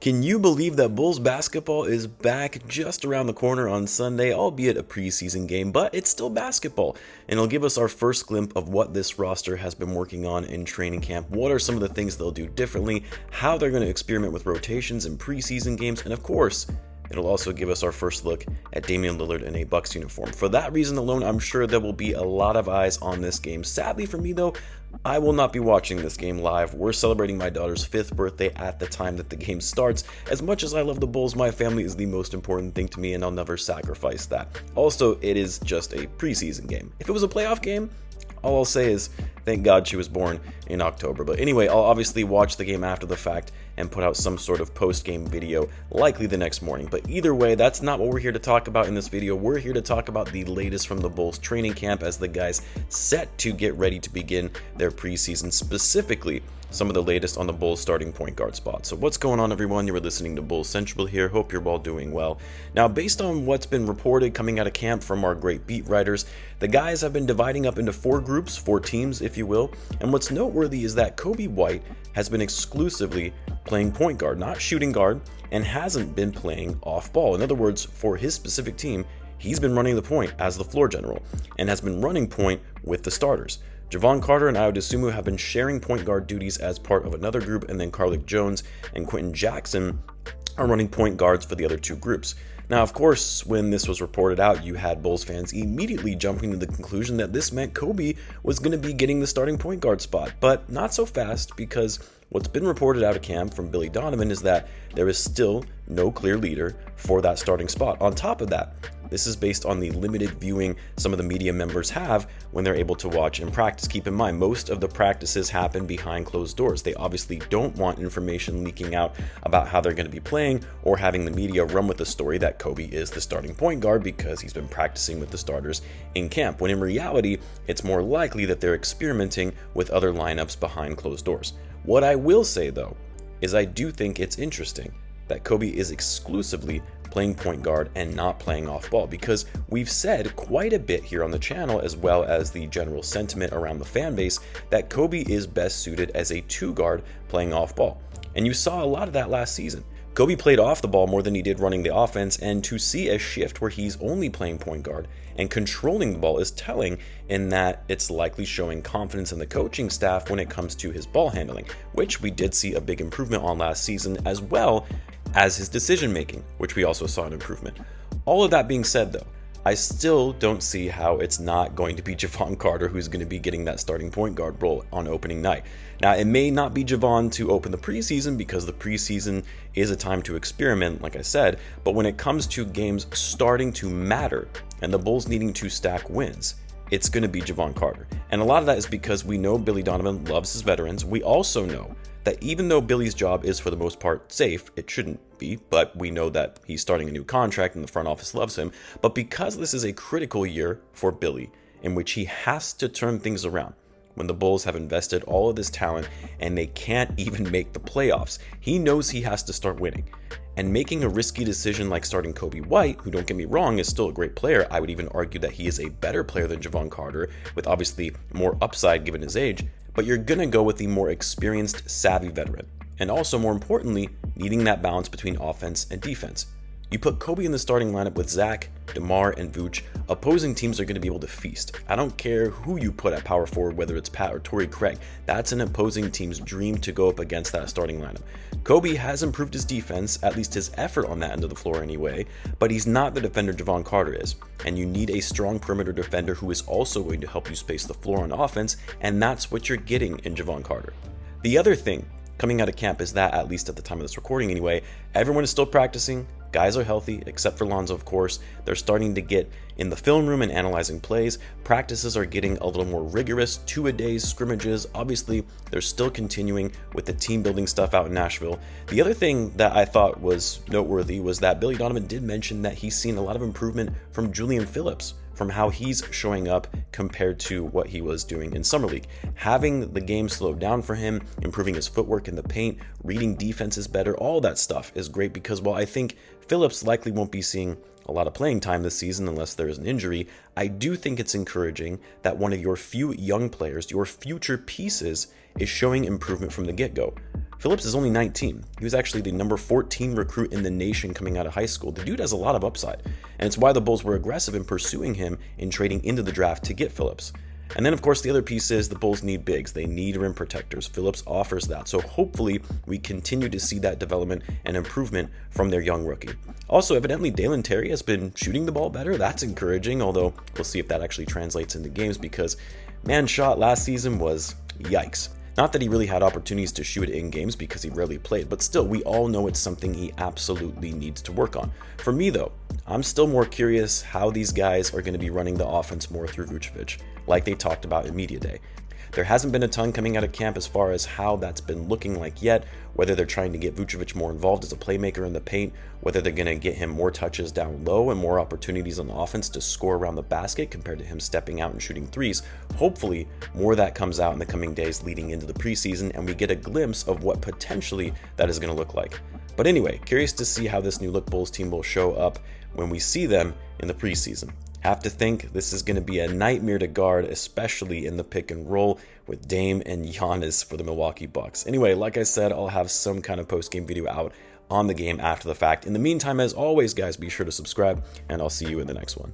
Can you believe that Bulls basketball is back just around the corner on Sunday, albeit a preseason game, but it's still basketball, and it'll give us our first glimpse of what this roster has been working on in training camp, what are some of the things they'll do differently, how they're going to experiment with rotations in preseason games, and of course, it'll also give us our first look at Damian Lillard in a Bucks uniform. For that reason alone, I'm sure there will be a lot of eyes on this game. Sadly for me though, I will not be watching this game live. We're celebrating my daughter's 5th birthday at the time that the game starts. As much as I love the Bulls, my family is the most important thing to me and I'll never sacrifice that. Also, it is just a preseason game. If it was a playoff game, all I'll say is, thank God she was born in October. But anyway, I'll obviously watch the game after the fact and put out some sort of post-game video, likely the next morning. But either way, that's not what we're here to talk about in this video. We're here to talk about the latest from the Bulls training camp as the guys set to get ready to begin their preseason, specifically some of the latest on the Bulls starting point guard spot. So what's going on, everyone? You were listening to Bulls Central here. Hope you're all doing well. Now, based on what's been reported coming out of camp from our great beat writers, the guys have been dividing up into 4 groups, 4 teams, if you will. And what's noteworthy is that Coby White has been exclusively playing point guard, not shooting guard, and hasn't been playing off ball. In other words, for his specific team, he's been running the point as the floor general and has been running point with the starters. Jevon Carter and Ayo Dosunmu have been sharing point guard duties as part of another group, and then Carlik Jones and Quentin Jackson are running point guards for the other 2 groups. Now, of course, when this was reported out, you had Bulls fans immediately jumping to the conclusion that this meant Coby was going to be getting the starting point guard spot, but not so fast, because what's been reported out of camp from Billy Donovan is that there is still no clear leader for that starting spot. On top of that, this is based on the limited viewing some of the media members have when they're able to watch and practice. Keep in mind, most of the practices happen behind closed doors. They obviously don't want information leaking out about how they're going to be playing or having the media run with the story that Coby is the starting point guard because he's been practicing with the starters in camp, when in reality, it's more likely that they're experimenting with other lineups behind closed doors. What I will say though, is I do think it's interesting that Coby is exclusively playing point guard and not playing off ball, because we've said quite a bit here on the channel, as well as the general sentiment around the fan base, that Coby is best suited as a 2 guard playing off ball. And you saw a lot of that last season. Coby played off the ball more than he did running the offense, and to see a shift where he's only playing point guard and controlling the ball is telling, in that it's likely showing confidence in the coaching staff when it comes to his ball handling, which we did see a big improvement on last season, as well as his decision making, which we also saw an improvement. All of that being said though, I still don't see how it's not going to be Jevon Carter who's going to be getting that starting point guard role on opening night. Now, it may not be Jevon to open the preseason because the preseason is a time to experiment, like I said, but when it comes to games starting to matter and the Bulls needing to stack wins, it's going to be Jevon Carter. And a lot of that is because we know Billy Donovan loves his veterans. We also know that even though Billy's job is for the most part safe, it shouldn't be, but we know that he's starting a new contract and the front office loves him. But because this is a critical year for Billy, in which he has to turn things around, when the Bulls have invested all of this talent and they can't even make the playoffs, he knows he has to start winning. And making a risky decision like starting Coby White, who, don't get me wrong, is still a great player. I would even argue that he is a better player than Jevon Carter, with obviously more upside given his age. But you're going to go with the more experienced, savvy veteran. And also, more importantly, needing that balance between offense and defense. You put Coby in the starting lineup with Zach, DeMar, and Vooch, opposing teams are going to be able to feast. I don't care who you put at power forward, whether it's Pat or Torrey Craig. That's an opposing team's dream to go up against that starting lineup. Coby has improved his defense, at least his effort on that end of the floor anyway, but he's not the defender Jevon Carter is. And you need a strong perimeter defender who is also going to help you space the floor on offense, and that's what you're getting in Jevon Carter. The other thing coming out of camp is that, at least at the time of this recording anyway, everyone is still practicing. Guys are healthy, except for Lonzo, of course. They're starting to get in the film room and analyzing plays. Practices are getting a little more rigorous, 2-a-days, scrimmages. Obviously, they're still continuing with the team building stuff out in Nashville. The other thing that I thought was noteworthy was that Billy Donovan did mention that he's seen a lot of improvement from Julian Phillips, from how he's showing up compared to what he was doing in Summer League. Having the game slowed down for him, improving his footwork in the paint, reading defenses better, all that stuff is great, because while I think Phillips likely won't be seeing a lot of playing time this season unless there is an injury, I do think it's encouraging that one of your few young players, your future pieces, is showing improvement from the get-go. Phillips is only 19. He was actually the number 14 recruit in the nation coming out of high school. The dude has a lot of upside, and it's why the Bulls were aggressive in pursuing him in trading into the draft to get Phillips. And then, of course, the other piece is the Bulls need bigs. They need rim protectors. Phillips offers that. So hopefully we continue to see that development and improvement from their young rookie. Also, evidently, Dalen Terry has been shooting the ball better. That's encouraging, although we'll see if that actually translates into games because man's shot last season was yikes. Not that he really had opportunities to shoot in games because he rarely played, but still, we all know it's something he absolutely needs to work on. For me, though, I'm still more curious how these guys are going to be running the offense more through Vucevic, like they talked about in Media Day. There hasn't been a ton coming out of camp as far as how that's been looking like yet, whether they're trying to get Vucevic more involved as a playmaker in the paint, whether they're going to get him more touches down low and more opportunities on the offense to score around the basket compared to him stepping out and shooting threes. Hopefully, more of that comes out in the coming days leading into the preseason, and we get a glimpse of what potentially that is going to look like. But anyway, curious to see how this new look Bulls team will show up when we see them in the preseason. Have to think this is going to be a nightmare to guard, especially in the pick and roll with Dame and Giannis for the Milwaukee Bucks. Anyway, like I said, I'll have some kind of post-game video out on the game after the fact. In the meantime, as always, guys, be sure to subscribe, and I'll see you in the next one.